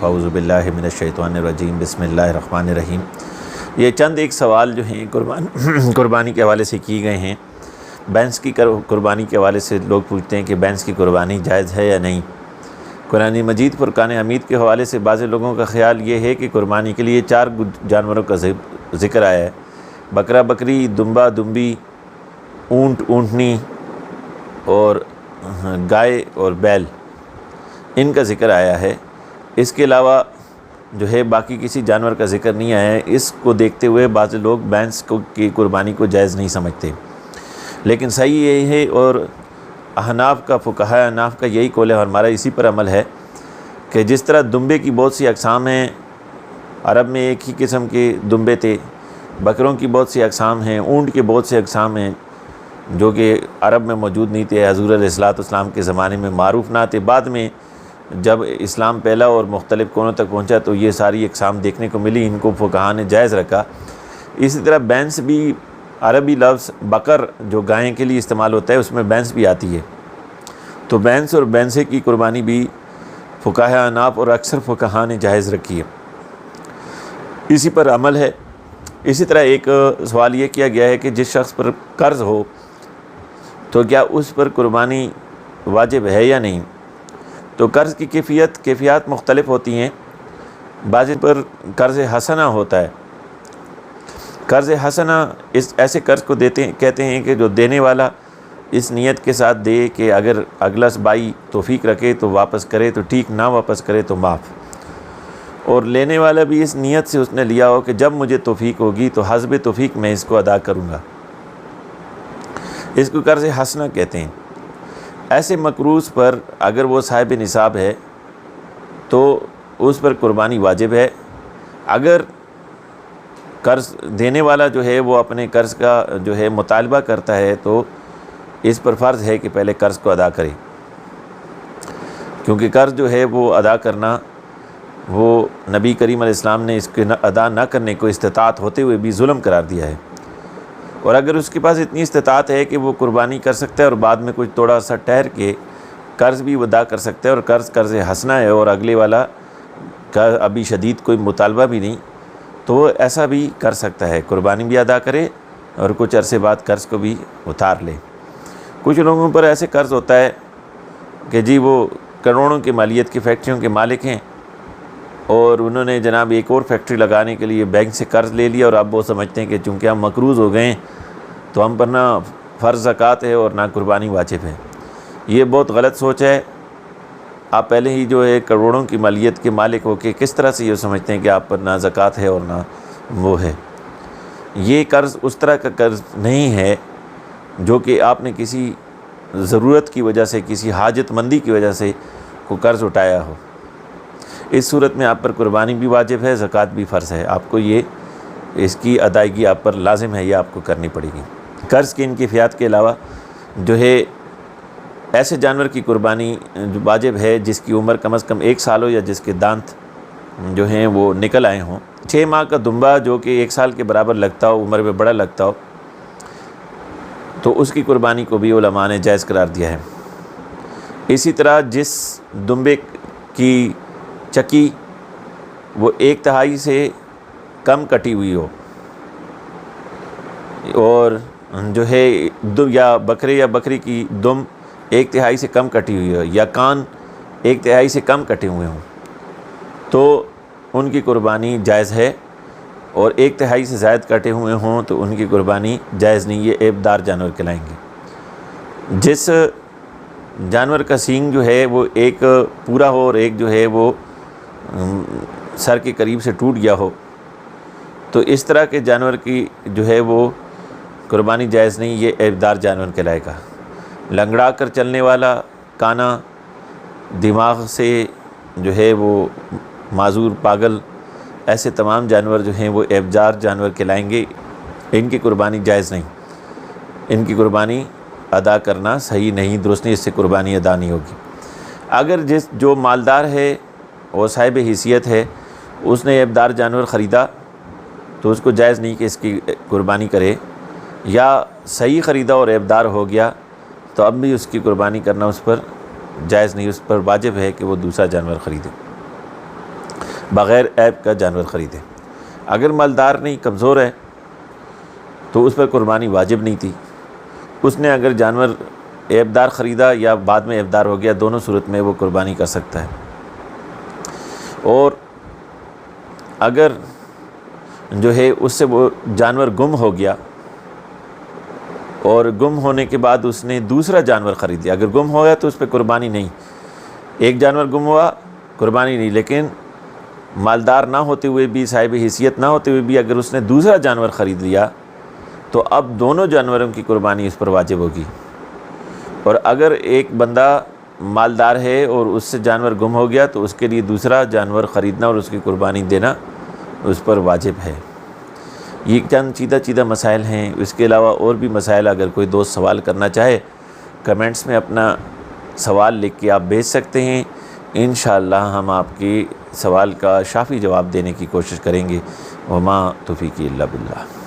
اعوذ باللہ من الشیطان الرجیم، بسم اللہ الرحمن الرحیم۔ یہ چند ایک سوال جو ہیں قربانی کے حوالے سے کیے گئے ہیں۔ بینس کی قربانی کے حوالے سے لوگ پوچھتے ہیں کہ بینس کی قربانی جائز ہے یا نہیں۔ قرآن مجید فرقان حمید کے حوالے سے بعض لوگوں کا خیال یہ ہے کہ قربانی کے لیے 4 جانوروں کا ذکر آیا ہے: بکرا بکری، دمبا دمبی، اونٹ اونٹنی اور گائے اور بیل، ان کا ذکر آیا ہے۔ اس کے علاوہ جو ہے باقی کسی جانور کا ذکر نہیں آیا ہے۔ اس کو دیکھتے ہوئے بعض لوگ بینس کی قربانی کو جائز نہیں سمجھتے، لیکن صحیح یہی ہے، اور احناف کا فقہاء احناف کا یہی قول ہے اور ہمارا اسی پر عمل ہے کہ جس طرح دمبے کی بہت سی اقسام ہیں، عرب میں ایک ہی قسم کے دمبے تھے، بکروں کی بہت سی اقسام ہیں، اونٹ کے بہت سے اقسام ہیں جو کہ عرب میں موجود نہیں تھے، حضور علیہ السلام کے زمانے میں معروف نہ تھے۔ بعد میں جب اسلام پھیلا اور مختلف کونوں تک پہنچا تو یہ ساری اقسام دیکھنے کو ملی، ان کو فقہاء نے جائز رکھا۔ اسی طرح بینس بھی عربی لفظ بکر جو گائیں کے لیے استعمال ہوتا ہے اس میں بینس بھی آتی ہے، تو بینس اور بینسے کی قربانی بھی فقہاء احناف اور اکثر فقہاء نے جائز رکھی ہے، اسی پر عمل ہے۔ اسی طرح ایک سوال یہ کیا گیا ہے کہ جس شخص پر قرض ہو تو کیا اس پر قربانی واجب ہے یا نہیں؟ تو قرض کی کیفیات مختلف ہوتی ہیں۔ بعض پر قرض حسنہ ہوتا ہے۔ قرض حسنہ ایسے قرض کو کہتے ہیں کہ جو دینے والا اس نیت کے ساتھ دے کہ اگر اگلا بائی توفیق رکھے تو واپس کرے تو ٹھیک، نہ واپس کرے تو معاف، اور لینے والا بھی اس نیت سے اس نے لیا ہو کہ جب مجھے توفیق ہوگی تو حسب توفیق میں اس کو ادا کروں گا، اس کو قرض حسنہ کہتے ہیں۔ ایسے مقروض پر اگر وہ صاحب نصاب ہے تو اس پر قربانی واجب ہے۔ اگر قرض دینے والا جو ہے وہ اپنے قرض کا جو ہے مطالبہ کرتا ہے تو اس پر فرض ہے کہ پہلے قرض کو ادا کرے، کیونکہ قرض جو ہے وہ ادا کرنا، وہ نبی کریم علیہ السلام نے اس کے ادا نہ کرنے کو استطاعت ہوتے ہوئے بھی ظلم قرار دیا ہے، اور اگر اس کے پاس اتنی استطاعت ہے کہ وہ قربانی کر سکتا ہے اور بعد میں کچھ تھوڑا سا ٹھہر کے قرض بھی ادا کر سکتا ہے، اور قرض حسنہ ہے اور اگلے والا کا ابھی شدید کوئی مطالبہ بھی نہیں، تو وہ ایسا بھی کر سکتا ہے، قربانی بھی ادا کرے اور کچھ عرصے بعد قرض کو بھی اتار لے۔ کچھ لوگوں پر ایسے قرض ہوتا ہے کہ جی وہ کروڑوں کی مالیت کی فیکٹریوں کے مالک ہیں اور انہوں نے جناب ایک اور فیکٹری لگانے کے لیے بینک سے قرض لے لیا، اور اب وہ سمجھتے ہیں کہ چونکہ ہم مقروض ہو گئے ہیں تو ہم پر نہ فرض زکوٰۃ ہے اور نہ قربانی واجب ہے۔ یہ بہت غلط سوچ ہے۔ آپ پہلے ہی جو ہے کروڑوں کی مالیت کے مالک ہو کے کس طرح سے یہ سمجھتے ہیں کہ آپ پر نہ زکوٰۃ ہے اور نہ وہ ہے۔ یہ قرض اس طرح کا قرض نہیں ہے جو کہ آپ نے کسی ضرورت کی وجہ سے، کسی حاجت مندی کی وجہ سے کوئی قرض اٹھایا ہو۔ اس صورت میں آپ پر قربانی بھی واجب ہے، زکوٰۃ بھی فرض ہے، آپ کو اس کی ادائیگی آپ پر لازم ہے، یہ آپ کو کرنی پڑے گی۔ قرض کی ان کیفیات کے علاوہ جو ہے ایسے جانور کی قربانی جو واجب ہے جس کی عمر کم از کم 1 سال ہو یا جس کے دانت جو ہیں وہ نکل آئے ہوں۔ 6 ماہ کا دمبا جو کہ 1 سال کے برابر لگتا ہو، عمر میں بڑا لگتا ہو، تو اس کی قربانی کو بھی علماء نے جائز قرار دیا ہے۔ اسی طرح جس دمبے کی چکی وہ 1/3 سے کم کٹی ہوئی ہو، اور جو ہے یا بکرے یا بکری کی دم 1/3 سے کم کٹی ہوئی ہو، یا کان 1/3 سے کم کٹے ہوئے ہوں، تو ان کی قربانی جائز ہے، اور 1/3 سے زائد کٹے ہوئے ہوں تو ان کی قربانی جائز نہیں، یہ عیب دار جانور کہلائیں گے۔ جس جانور کا سینگ جو ہے وہ ایک پورا ہو اور ایک جو ہے وہ سر کے قریب سے ٹوٹ گیا ہو، تو اس طرح کے جانور کی جو ہے وہ قربانی جائز نہیں، یہ عیب دار جانور کہلائے گا۔ لنگڑا کر چلنے والا، کانا، دماغ سے جو ہے وہ معذور، پاگل، ایسے تمام جانور جو ہیں وہ عیب دار جانور کہلائیں گے، ان کی قربانی جائز نہیں، ان کی قربانی ادا کرنا صحیح نہیں، درست نہیں، اس سے قربانی ادا نہیں ہوگی۔ اگر جو مالدار ہے اور صاحب حیثیت ہے، اس نے عیب دار جانور خریدا تو اس کو جائز نہیں کہ اس کی قربانی کرے، یا صحیح خریدا اور عیب دار ہو گیا تو اب بھی اس کی قربانی کرنا اس پر جائز نہیں، اس پر واجب ہے کہ وہ دوسرا جانور خریدے۔ بغیر عیب کا جانور خریدے۔ اگر مالدار نہیں، کمزور ہے، تو اس پر قربانی واجب نہیں تھی۔ اس نے اگر جانور عیبدار خریدا یا بعد میں عیبدار ہو گیا، دونوں صورت میں وہ قربانی کر سکتا ہے۔ اور اگر جو ہے اس سے وہ جانور گم ہو گیا اور گم ہونے کے بعد اس نے دوسرا جانور خرید لیا، اگر گم ہو گیا تو اس پہ قربانی نہیں، ایک جانور گم ہوا قربانی نہیں، لیکن مالدار نہ ہوتے ہوئے بھی، صاحب حیثیت نہ ہوتے ہوئے بھی اگر اس نے دوسرا جانور خرید لیا تو اب دونوں جانوروں کی قربانی اس پر واجب ہوگی۔ اور اگر ایک بندہ مالدار ہے اور اس سے جانور گم ہو گیا تو اس کے لیے دوسرا جانور خریدنا اور اس کی قربانی دینا اس پر واجب ہے۔ یہ چند چیدہ مسائل ہیں۔ اس کے علاوہ اور بھی مسائل اگر کوئی دوست سوال کرنا چاہے، کمنٹس میں اپنا سوال لکھ کے آپ بھیج سکتے ہیں، انشاءاللہ ہم آپ کے سوال کا شافی جواب دینے کی کوشش کریں گے۔ وما توفیقی الا باللہ۔